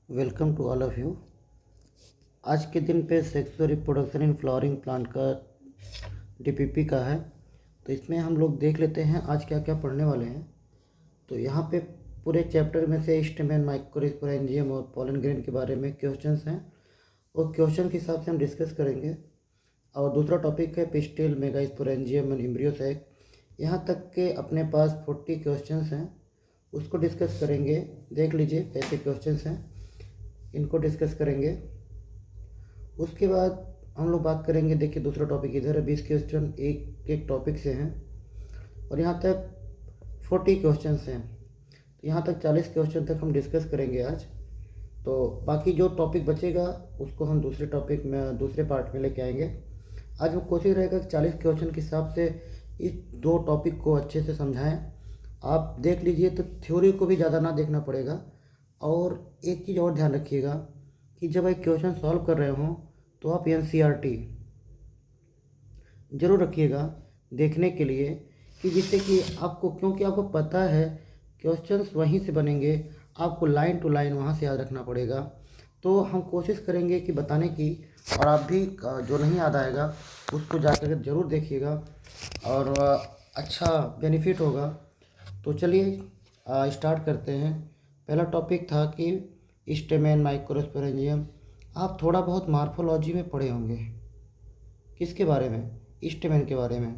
Welcome to all of you. आज के दिन पे sexual reproduction in flowering plant का डीपीपी का है। तो इसमें हम लोग देख लेते हैं आज क्या क्या पढ़ने वाले हैं। तो यहाँ पे पूरे चैप्टर में से स्टेमेन, माइक्रोस्पोरेंजियम और पोलन ग्रेन के बारे में क्वेश्चंस हैं और क्वेश्चन के हिसाब से हम डिस्कस करेंगे। और दूसरा टॉपिक है pistil, megasporangium and embryo sac. यहाँ तक के अपने पास 40 क्वेश्चंस हैं, उसको डिस्कस करेंगे। देख लीजिए कैसे क्वेश्चंस हैं, इनको डिस्कस करेंगे। उसके बाद हम लोग बात करेंगे। देखिए दूसरा टॉपिक इधर है, 20 क्वेश्चन एक एक टॉपिक से हैं और यहाँ तक 40 क्वेश्चंस हैं। तो यहाँ तक 40 क्वेश्चन तक हम डिस्कस करेंगे आज। तो बाकी जो टॉपिक बचेगा उसको हम दूसरे टॉपिक में, दूसरे पार्ट में लेके आएंगे। आज हम कोशिश रहेगा कि 40 क्वेश्चन के हिसाब से इस दो टॉपिक को अच्छे से समझाएं। आप देख लीजिए तो थ्योरी को भी ज़्यादा ना देखना पड़ेगा। और एक चीज़ और ध्यान रखिएगा कि जब एक क्वेश्चन सॉल्व कर रहे हों तो आप एनसीईआरटी ज़रूर रखिएगा देखने के लिए, कि जिससे कि आपको, क्योंकि आपको पता है क्वेश्चंस वहीं से बनेंगे, आपको लाइन टू लाइन वहाँ से याद रखना पड़ेगा। तो हम कोशिश करेंगे कि बताने की, और आप भी जो नहीं याद आएगा उसको जाकर ज़रूर देखिएगा और अच्छा बेनिफिट होगा। तो चलिए स्टार्ट करते हैं। पहला टॉपिक था कि स्टेमेन, माइक्रोस्पोरेंजियम। आप थोड़ा बहुत मार्फोलॉजी में पढ़े होंगे। किसके बारे में? स्टेमेन के बारे में।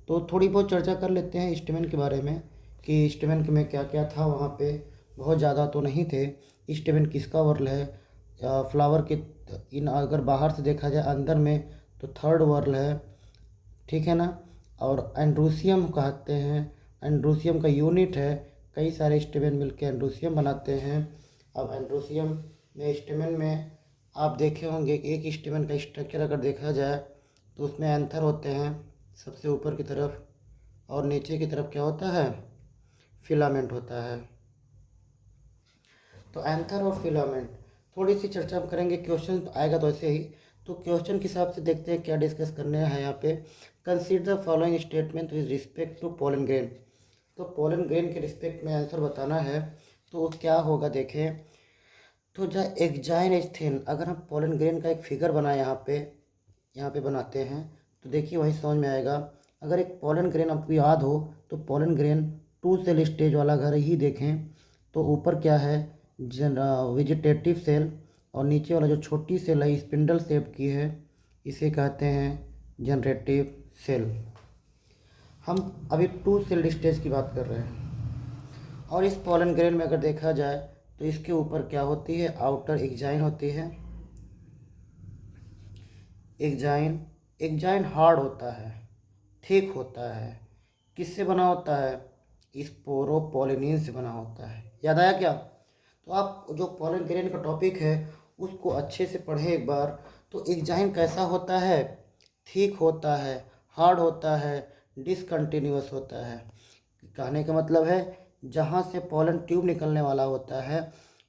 तो थोड़ी बहुत चर्चा कर लेते हैं स्टेमेन के बारे में कि स्टेमेन में क्या क्या था। वहाँ पे बहुत ज़्यादा तो नहीं थे। स्टेमेन किसका वर्ल है? फ्लावर के इन, अगर बाहर से देखा जाए अंदर में, तो थर्ड वर्ल है, ठीक है ना। और एंड्रोसियम कहते हैं, एंड्रोसियम का यूनिट है। कई सारे स्टेमेन मिलकर एंड्रोसियम बनाते हैं। अब एंड्रोसियम में, स्टेमेन में आप देखे होंगे कि एक स्टेमेन का स्ट्रक्चर अगर देखा जाए तो उसमें एंथर होते हैं सबसे ऊपर की तरफ, और नीचे की तरफ क्या होता है? फिलामेंट होता है। तो एंथर और फिलामेंट थोड़ी सी चर्चा हम करेंगे, क्वेश्चन आएगा तो ऐसे ही। तो क्वेश्चन के हिसाब से देखते हैं क्या डिस्कस करने हैं यहाँ पे। Consider the following statement with respect to pollen grain. तो पोलन ग्रेन के रिस्पेक्ट में आंसर बताना है। तो क्या होगा देखें। तो द एग्जाइन इज थिन। अगर हम पोलन ग्रेन का एक फिगर बनाए यहाँ पे बनाते हैं तो देखिए वही समझ में आएगा। अगर एक पोलन ग्रेन आपको याद हो तो पोलन ग्रेन 2 सेल स्टेज वाला घर ही देखें तो ऊपर क्या है? वेजिटेटिव सेल, और नीचे वाला जो छोटी सेल है स्पिंडल शेप की है, इसे कहते हैं जनरेटिव सेल। हम अभी 2 सेल स्टेज की बात कर रहे हैं। और इस पोलन ग्रेन में अगर देखा जाए तो इसके ऊपर क्या होती है? आउटर एग्जाइन होती है। एग्जाइन हार्ड होता है, थिक होता है। किससे बना होता है? स्पोरोपोलिनिन से बना होता है। याद आया क्या? तो आप जो पोलन ग्रेन का टॉपिक है उसको अच्छे से पढ़ें एक बार। तो एग्जाइन कैसा होता है? थिक होता है, हार्ड होता है, डिसकंटिन्यूअस होता है। कहने का मतलब है जहाँ से पोलन ट्यूब निकलने वाला होता है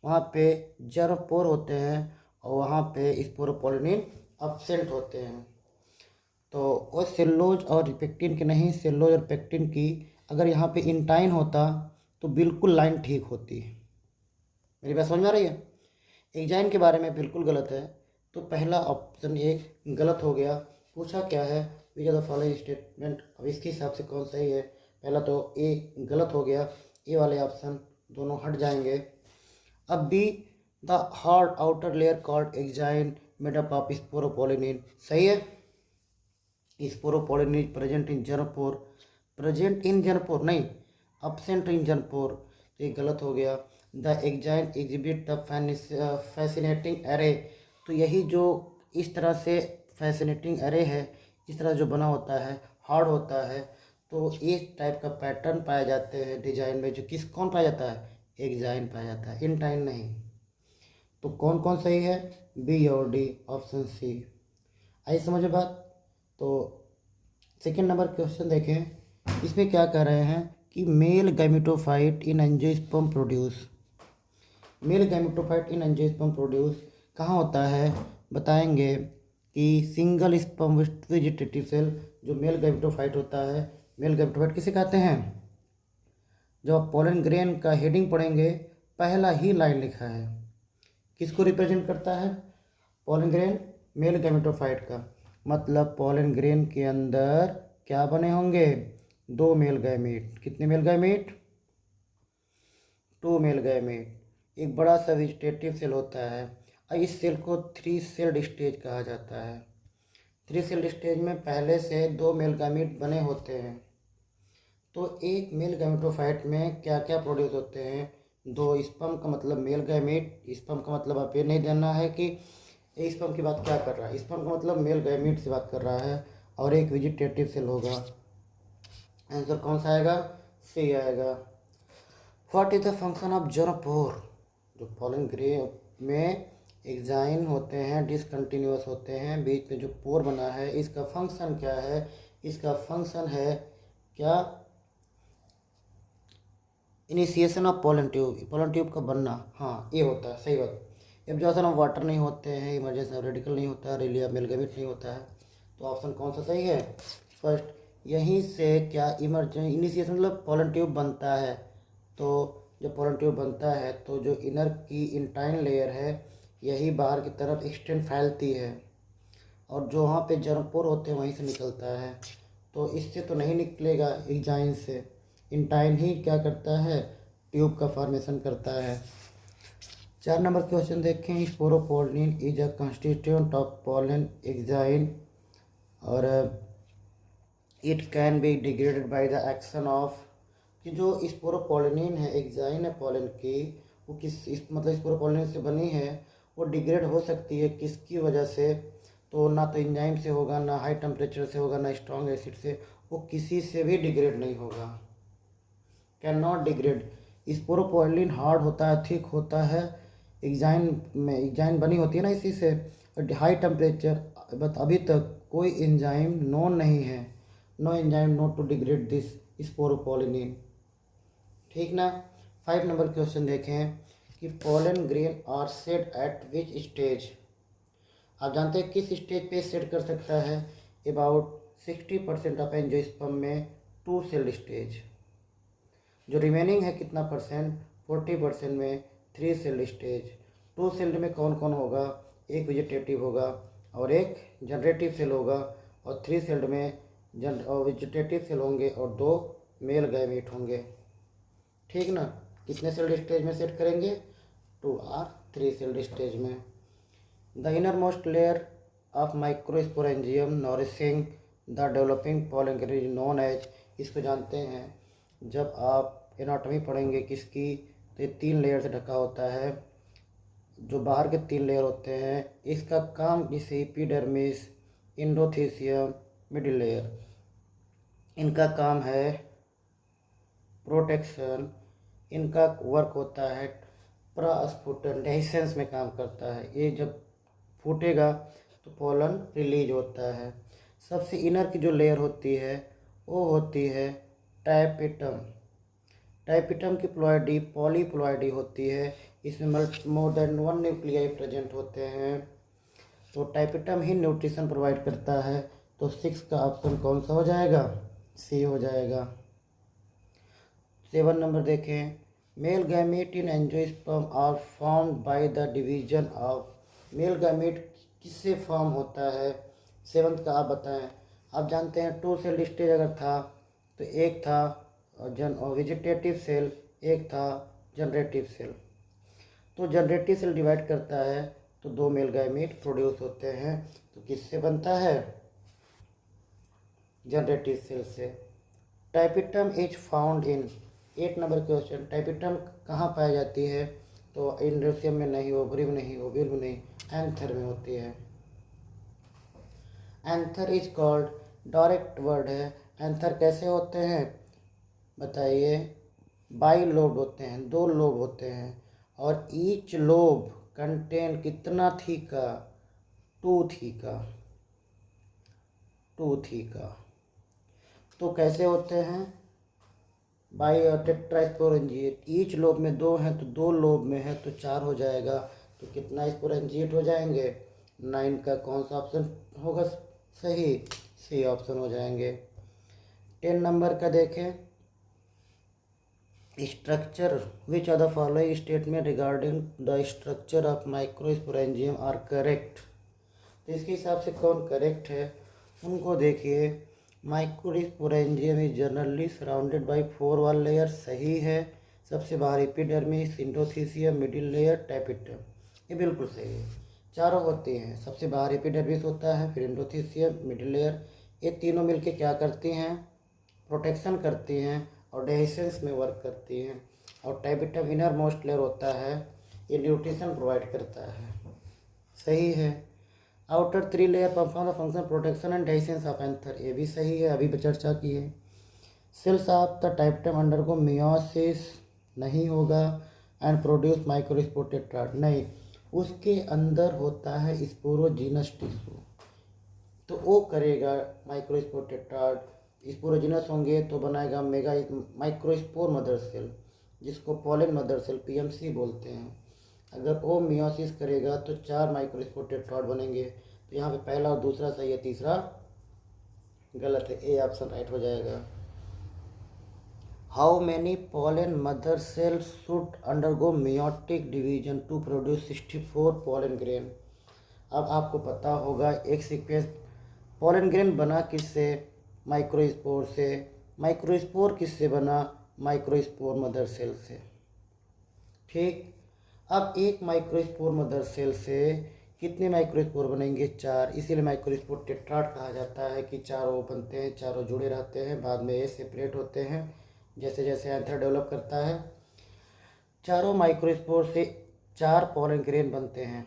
वहाँ पे जर्मपोर होते हैं और वहाँ पे स्पोरोपोलिनिन अब्सेंट होते हैं। तो वो सेल्लोज और पेक्टिन के नहीं, सेल्लोज और पेक्टिन की अगर यहाँ पे इंटाइन होता तो बिल्कुल लाइन ठीक होती। मेरी बात समझ में आ रही है? एग्जाइन के बारे में बिल्कुल गलत है। तो पहला ऑप्शन ये गलत हो गया। पूछा क्या है? Which are the following statement. अब इसके हिसाब से कौन सही है? पहला तो ए गलत हो गया, ए वाले ऑप्शन दोनों हट जाएंगे। अब B, the hard outer layer called exine made up of sporopollenin, सही है। Sporopollenin is present in germ pore, present in germ pore नहीं, अब्सेंट इन जर्मपोर। तो ये गलत हो गया। The exine exhibit the fascinating array. तो यही जो इस तरह से फैसिनेटिंग एरे है, इस तरह जो बना होता है, हार्ड होता है, तो इस टाइप का पैटर्न पाए जाते हैं डिजाइन में। जो कौन पाया जाता है? एग्जाइन पाया जाता है, इंटाइन नहीं। तो कौन कौन सही है? बी और डी, ऑप्शन सी। आई समझ में बात? तो सेकेंड नंबर क्वेश्चन देखें। इसमें क्या कह रहे हैं कि मेल गैमेटोफाइट इन एंजियोस्पर्म प्रोड्यूस। मेल गैमेटोफाइट इन एंजियोस्पर्म प्रोड्यूस कहाँ होता है? बताएंगे कि सिंगल स्पर्म वेजिटेटिव सेल, जो मेल गैमेटोफाइट होता है। मेल गैमेटोफाइट किसे कहते हैं? जब आप पोलन ग्रेन का हेडिंग पढ़ेंगे पहला ही लाइन लिखा है किसको रिप्रेजेंट करता है? पोलन ग्रेन मेल गैमेटोफाइट का, मतलब पोलन ग्रेन के अंदर क्या बने होंगे? 2 मेल गैमेट। कितने मेल गैमेट? 2 male gamete. एक बड़ा सा वेजिटेटिव सेल होता है और इस सेल को 3 सेल्ड स्टेज कहा जाता है। 3 सेल्ड स्टेज में पहले से 2 मेल गैमेट बने होते हैं। तो एक मेल गैमेटोफाइट में क्या क्या प्रोड्यूस होते हैं? 2 स्पर्म का मतलब मेल गैमेट। स्पर्म का मतलब आप ये नहीं जानना है कि स्पर्म की बात क्या कर रहा है, स्पर्म का मतलब मेल गैमेट से बात कर रहा है। और एक वेजिटेटिव सेल होगा। आंसर कौन सा आएगा? सी आएगा। What is the function of germ pore? जो पोलन ग्रेन में एग्जाइन होते हैं, डिसकंटिन्यूअस होते हैं, बीच में जो पोर बना है, इसका फंक्शन क्या है? इसका फंक्शन है क्या? Initiation of pollen tube. Pollen tube का बनना, हाँ ये होता है, सही बात। एब्जॉर्प्शन ऑफ वाटर नहीं होते हैं, इमर्जेंस ऑफ रेडिकल नहीं होता है, रिलीज ऑफ मेल गैमेट नहीं होता है। तो ऑप्शन कौन सा सही है? फर्स्ट। यहीं से क्या इनिशिएशन मतलब पोलन ट्यूब बनता है। तो जब पोलन ट्यूब बनता है तो जो इनर की इंटाइन लेयर है यही बाहर की तरफ एक्सटेंड फैलती है और जो वहाँ पे जर्मपोर होते हैं वहीं से निकलता है। तो इससे तो नहीं निकलेगा, एग्जाइन से। इंटाइन ही क्या करता है? ट्यूब का फॉर्मेशन करता है। 4 नंबर क्वेश्चन देखें। Sporopollenin is a constituent of pollen exine और it can be degraded by the action of. कि जो स्पोरोपोलिन है, एग्जाइन है पोलन की, वो मतलब स्पोरोपोलिन से बनी है, वो डिग्रेड हो सकती है किसकी वजह से? तो ना तो एंजाइम से होगा, ना हाई टेम्परेचर से होगा, ना स्ट्रॉन्ग एसिड से, वो किसी से भी डिग्रेड नहीं होगा। Can not degrade. Sporopollenin hard होता है, थिक होता है, एग्जाइन बनी होती है ना इसी से। हाई टेम्परेचर, बट अभी तक कोई एंजाइम नोन नहीं है, no enzyme known to degrade this sporopollenin. ठीक ना। 5 नंबर क्वेश्चन देखें कि pollen grain are shed at which stage. आप जानते हैं किस स्टेज पे सेट कर सकता है? अबाउट 60% ऑफ एंजियोस्पर्म में 2 सेल्ड स्टेज। जो रिमेनिंग है कितना परसेंट? 40% में 3 सेल्ड स्टेज। 2 सेल्ड में कौन कौन होगा? एक वेजिटेटिव होगा और एक जनरेटिव सेल होगा, और 3 सेल्ड में वेजिटेटिव सेल होंगे और 2 मेल गैमेट होंगे। ठीक ना। कितने सेल्ड स्टेज में सेट करेंगे? 2 और 3 सेल्ड स्टेज में। The inner most layer of microsporangium nourishing the developing pollen grain is known as. इसको जानते हैं, जब आप एनाटॉमी पढ़ेंगे किसकी, तो ये 3 लेयर से ढका होता है। जो बाहर के 3 लेयर होते हैं, इसका काम जैसे एपिडर्मिस, एंडोथेसियम, मिडिल लेयर, इनका काम है प्रोटेक्शन। इनका वर्क होता है प्रस्फुटन, डेhiscence में काम करता है। ये जब फूटेगा तो पोलन रिलीज होता है। सबसे इनर की जो लेयर होती है वो होती है टाइपिटम। टाइपिटम की प्लॉइडी पॉलीप्लॉइडी होती है। इसमें मोर देन 1 न्यूक्लियाई प्रेजेंट होते हैं। तो टाइपिटम ही न्यूट्रिशन प्रोवाइड करता है। तो 6 का ऑप्शन कौन सा हो जाएगा? सी हो जाएगा। 7 नंबर देखें। Male gamete in angiosperm are formed by the division of. Male gamete किससे फॉर्म होता है? 7th का आप बताएं। आप जानते हैं 2 सेल स्टेज अगर था तो एक था वेजिटेटिव सेल, एक था जनरेटिव सेल। तो जनरेटिव सेल डिवाइड करता है तो 2 मेल गैमेट प्रोड्यूस होते हैं। तो किससे बनता है? जनरेटिव सेल से। Tapetum is found in. 8 number question. Tapetum कहाँ पाई जाती है? तो इंडोसियम में नहीं, ओवरी में नहीं, ओव्यूल में नहीं, एंथर में होती है। Anther is called, direct word है। एंथर कैसे होते हैं बताइए? बाई लोब होते हैं, 2 लोब होते हैं, और ईच लोब कंटेन कितना थीका? 2 theca, 2 theca. तो कैसे होते हैं? By tetrasporangiate. ईच लोब में 2 हैं तो 2 लोब में है तो 4 हो जाएगा। तो कितना स्पोरेंजिएट हो जाएंगे? 9 का कौन सा ऑप्शन होगा सही? सी ऑप्शन हो जाएंगे। 10 नंबर का देखें। Structure which are the following statement regarding the structure of microsporangium are correct. तो इसके हिसाब से कौन करेक्ट है उनको देखिए। Microsporangium is generally surrounded by 4 wall layer, सही है। सबसे बाहर epidermis, endothecium, middle layer, tapetum, ये बिल्कुल सही है। चारों होते हैं, सबसे बाहर एपिडर्मिस होता है, फिर इंडोथीसियम, मिडिल लेयर, ये तीनों मिलके क्या करती हैं, प्रोटेक्शन करती हैं और डेहिसेंस में वर्क करती हैं। और टैपिटम इनर मोस्ट लेयर होता है, ये न्यूट्रिशन प्रोवाइड करता है, सही है। Outer 3 layer perform the function protection and dehiscence of anther, ये भी सही है, अभी चर्चा की है। Cells of the tapetum undergo meiosis, नहीं होगा। एंड प्रोड्यूस माइक्रोस्पोर टेट्राड, नहीं, उसके अंदर होता है स्पोरोजिनस टिश्यू, तो वो करेगा माइक्रोस्पोर टेट्राड। स्पोरोजिनस होंगे तो बनाएगा मेगा माइक्रोस्पोर मदर सेल, जिसको पॉलन मदर सेल पीएमसी बोलते हैं। अगर वो मियोसिस करेगा तो 4 माइक्रोस्पोर टेट्राड बनेंगे। तो यहाँ पे पहला और दूसरा सही है, तीसरा गलत है, ए ऑप्शन राइट हो जाएगा। How many pollen mother cells should undergo meiotic division to produce 64 pollen grain. अब आपको पता होगा एक सीक्वेंस, पॉलन ग्रेन बना किससे, माइक्रोस्पोर से। माइक्रोस्पोर किससे बना, माइक्रोस्पोर मदर सेल से, ठीक। अब एक माइक्रोस्पोर मदर सेल से कितने माइक्रोस्पोर बनेंगे, 4, इसीलिए माइक्रोस्पोर टेट्राड कहा जाता है कि चारों बनते हैं, चारों जुड़े रहते हैं, बाद में ये सेपरेट होते हैं जैसे जैसे एंथर डेवलप करता है। चारों माइक्रोस्पोर से 4 पॉलन ग्रेन बनते हैं।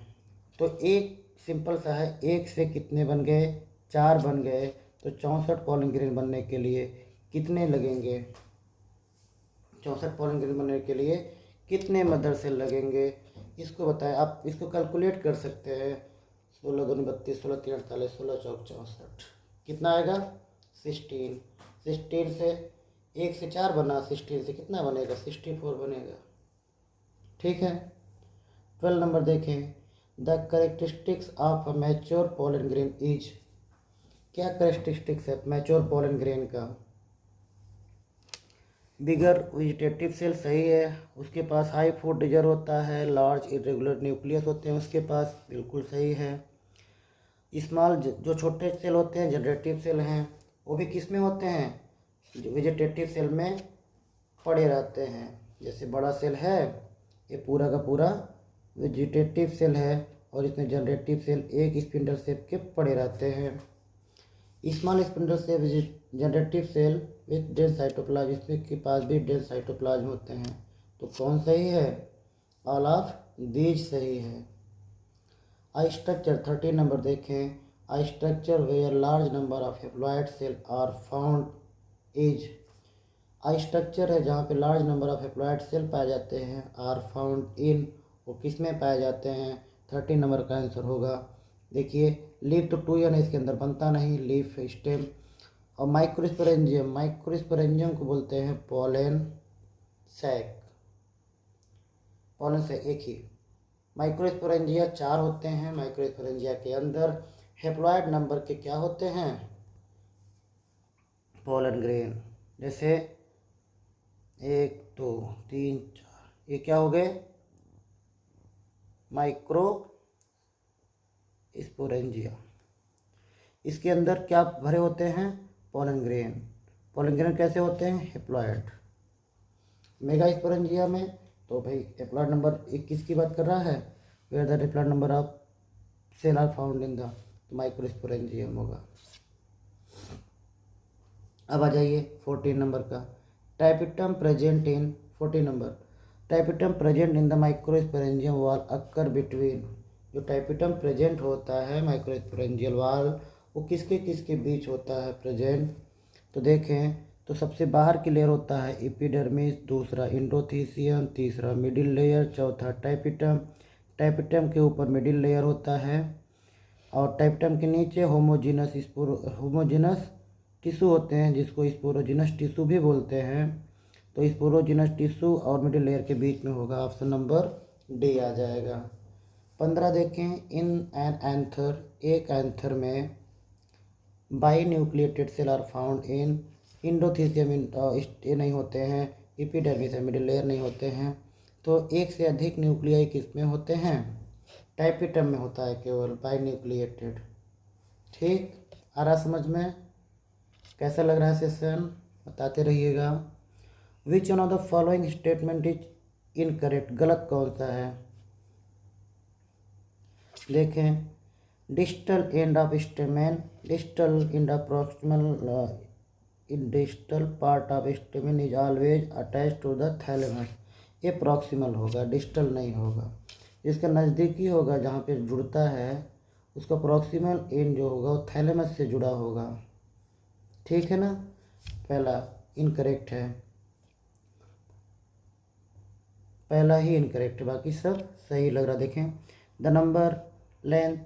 तो एक सिंपल सा है, एक से कितने बन गए, 4 बन गए, तो 64 पॉलन ग्रेन बनने के लिए कितने लगेंगे, 64 पॉलन ग्रेन बनने के लिए कितने मदर सेल लगेंगे, इसको बताएं। आप इसको कैलकुलेट कर सकते हैं, 16 दूनी 32, 16 3 48, 16 चौक 64, कितना आएगा 16। 16 से 1 से 4 बना, 16 से कितना बनेगा, 64 बनेगा, ठीक है। 12 नंबर देखें, the characteristics of a mature pollen grain is, क्या करेक्टरिस्टिक्स है मैच्योर पॉलन ग्रेन का, बिगर वेजिटेटिव सेल, सही है। उसके पास हाई फूड डिजर होता है, लार्ज इरेगुलर न्यूक्लियस होते हैं उसके पास, बिल्कुल सही है। स्मॉल जो छोटे सेल होते हैं जनरेटिव सेल हैं, वो भी किस में होते हैं, वेजिटेटिव सेल में पड़े रहते हैं। जैसे बड़ा सेल है, ये पूरा का पूरा वेजिटेटिव सेल है और इसमें जनरेटिव सेल एक स्पिंडल शेप के पड़े रहते हैं। Small spindle cell generative cell with dense cytoplasm, इसमें के पास भी डेंस साइटोप्लाज्म होते हैं। तो कौन सही है, ऑल ऑफ दीज सही है। आई स्ट्रक्चर 13 नंबर देखें, I structure where large number of haploid cell are found is, I structure है जहाँ पे large number of haploid cell पाए जाते हैं, आर फाउंड इन, वो किस में पाए जाते हैं, 13 नंबर का आंसर होगा। देखिए लीफ तो 2 n इसके अंदर बनता नहीं, लीफ स्टेम। और माइक्रोस्पोरेंजियम, माइक्रोस्पोरेंजियम को बोलते हैं पॉलन सैक, पॉलन सैक एक ही। माइक्रोस्पोरेंजिया 4 होते हैं, माइक्रोस्पोरेंजिया के अंदर हेप्लॉइड नंबर के क्या होते हैं, पॉलन ग्रेन। जैसे 1 2 3 4, ये क्या हो गए, माइक्रो स्पोरेंजिया। इसके अंदर क्या भरे होते हैं, पॉलन ग्रेन। पॉलन ग्रेन कैसे होते हैं, हेप्लॉइड। मेगा स्पोरेंजिया में तो भाई हेप्लॉइड नंबर 21 की बात कर रहा है, where the haploid number of cell are found in the microsporangium होगा। अब आ जाइए 14 नंबर का, tapetum present in 14 number, tapetum present in the microsporangium wall occur between, जो टैपिटम प्रेजेंट होता है माइक्रोस्पोरेंजियल वॉल, वो किसके किसके बीच होता है प्रेजेंट। तो देखें तो सबसे बाहर की लेयर होता है एपिडर्मिस, दूसरा इंडोथीसियम, तीसरा मिडिल लेयर, चौथा टैपिटम। टैपिटम के ऊपर मिडिल लेयर होता है और टैपिटम के नीचे होमोजिनस टिश्यू होते हैं, जिसको स्पोरोजिनस टिश्यू भी बोलते हैं। तो स्पोरोजिनस टिश्यू और मिडिल लेयर के बीच में होगा, ऑप्शन नंबर डी आ जाएगा। 15 देखें, इन एन एंथर, एक एंथर में binucleated cell are found in endothecium, ये नहीं होते हैं, एपिडर्मिस है, मिडिल लेयर नहीं होते हैं। तो एक से अधिक न्यूक्लियाई किस में होते हैं? टाइपिटम में होता है केवल, बाई न्यूक्लिएटेड। ठीक, आ रहा समझ में? कैसा लग रहा है सेशन, बताते रहिएगा। Which one of the following statement is incorrect, गलत कौन सा है? देखें, distal end of stamen, distal end of proximal in distal part of stamen is always attach to the thalamus. ये प्रॉक्सिमल होगा, डिस्टल नहीं होगा। जिसका नज़दीकी होगा, जहाँ पे जुड़ता है, उसका प्रॉक्सिमल एंड जो होगा वो थैलेमस से जुड़ा होगा। ठीक है ना? पहला इनकरेक्ट है, पहला ही इनकरेक्ट है, बाकी सब सही लग रहा। देखें, the number length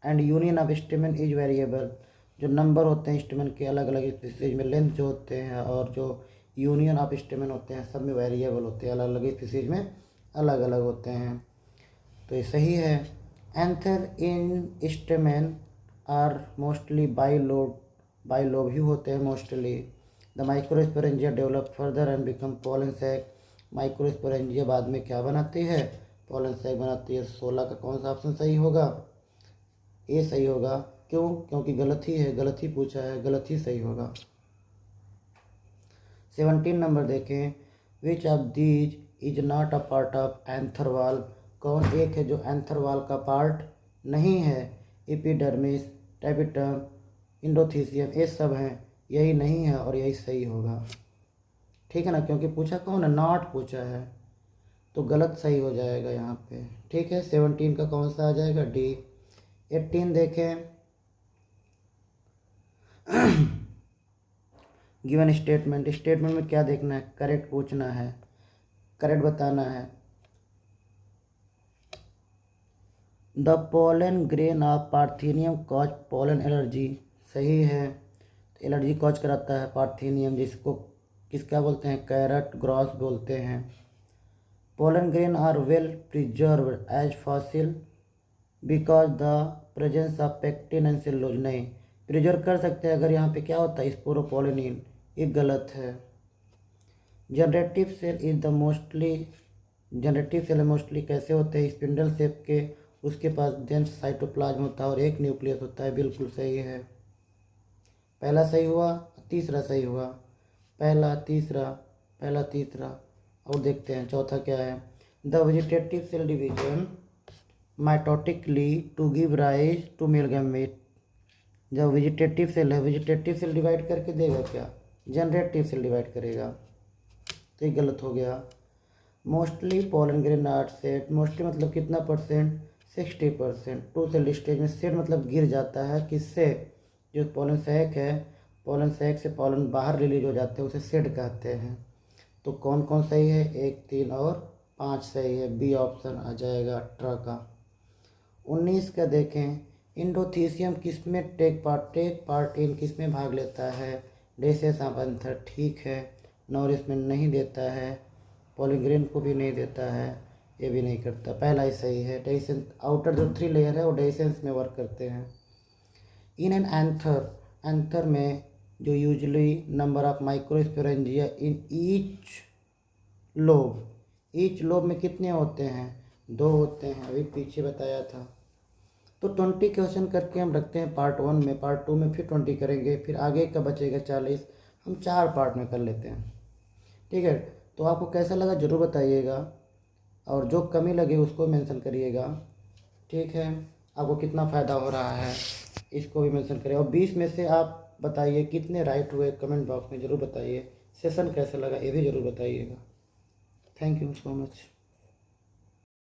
and union of स्टेमन is variable. जो नंबर होते हैं स्टेमन के अलग अलग स्पीसीज में, लेंथ जो होते हैं और जो यूनियन ऑफ स्टेमन होते हैं, सब में वेरिएबल होते हैं, अलग अलग स्पीसीज में अलग अलग होते हैं। तो ये सही है। Anther in stamen are mostly bilobe ही होते हैं mostly. The microsporangia develop further and become pollen sac. Microsporangia बाद में क्या बनाती है? पॉलन सैक बनाती है। 16 का कौन सा ऑप्शन सही होगा? ये सही होगा। क्यों? क्योंकि गलत ही है, गलत ही पूछा है, गलत ही सही होगा। 17 नंबर देखें, which of these is not a part of anther wall. कौन एक है जो एंथर वॉल का पार्ट नहीं है? एपिडर्मिस, टाइपिटम, इंडोथीसियम, ये सब हैं, यही नहीं है और यही सही होगा। ठीक है ना? क्योंकि पूछा कौन है? नॉट पूछा है, तो गलत सही हो जाएगा यहाँ पे। ठीक है, 17 का कौन सा आ जाएगा? डी। 18 देखें, गिवन स्टेटमेंट, स्टेटमेंट में क्या देखना है? करेक्ट पूछना है, करेक्ट बताना है। The pollen grain of parthenium cause pollen allergy, सही है। एलर्जी कॉज कराता है पार्थेनियम, जिसको किसका बोलते हैं? कैरट ग्रॉस बोलते हैं। Pollen grain are well preserved as fossil because the presence of pectin and cellulose. नहीं, प्रिजर्व कर सकते हैं अगर यहाँ पे क्या होता है? स्पोरोपोलिनिन। ये गलत है। Generative cell is the mostly, generative cell mostly कैसे होते हैं? स्पिंडल शेप के, उसके पास डेंस साइटोप्लाज्म होता है और एक न्यूक्लियस होता है। बिल्कुल सही है, पहला सही हुआ, तीसरा सही हुआ, पहला तीसरा, पहला तीसरा। और देखते हैं चौथा क्या है। The vegetative cell division mitotically to give rise to male gamete. जब वेजिटेटिव सेल है, वेजिटेटिव सेल डिवाइड करके देगा क्या? जनरेटिव सेल डिवाइड करेगा, तो ये गलत हो गया। Mostly pollen grain are shed, mostly मतलब कितना परसेंट? 60%। टू सेल स्टेज में सेट मतलब गिर जाता है, किससे? जो पोलन सैक है, पोलन सैक से पोलन बाहर रिलीज हो जाते हैं, उसे सेट कहते हैं। तो कौन कौन सही है? 1, 3 और 5 सही है, बी ऑप्शन आ जाएगा 18 का। 19 का देखें, इंडोथीसियम किस में टेक पार्ट इन किस में भाग लेता है? डेसेस ऑफ एंथर, ठीक है। नॉरिशमेंट नहीं देता है, पॉलीग्रेन को भी नहीं देता है, ये भी नहीं करता, पहला ही सही है। डेसेंस, आउटर जो 3 लेयर है वो डेसेंस में वर्क करते हैं। इन एन एंथर, एंथर में जो usually number of microsporangia in each lobe में कितने होते हैं? 2 होते हैं, अभी पीछे बताया था। तो 20 क्वेश्चन करके हम रखते हैं पार्ट 1 में, पार्ट 2 में फिर 20 करेंगे, फिर आगे का बचेगा 40, हम 4 पार्ट में कर लेते हैं। ठीक है, तो आपको कैसा लगा ज़रूर बताइएगा, और जो कमी लगे उसको मेंशन करिएगा। ठीक है, आपको कितना फ़ायदा हो रहा है इसको भी मेंशन करिए, और 20 में से आप बताइए कितने राइट हुए, कमेंट बॉक्स में ज़रूर बताइए। सेशन कैसा लगा ये भी ज़रूर बताइएगा। Thank you so much.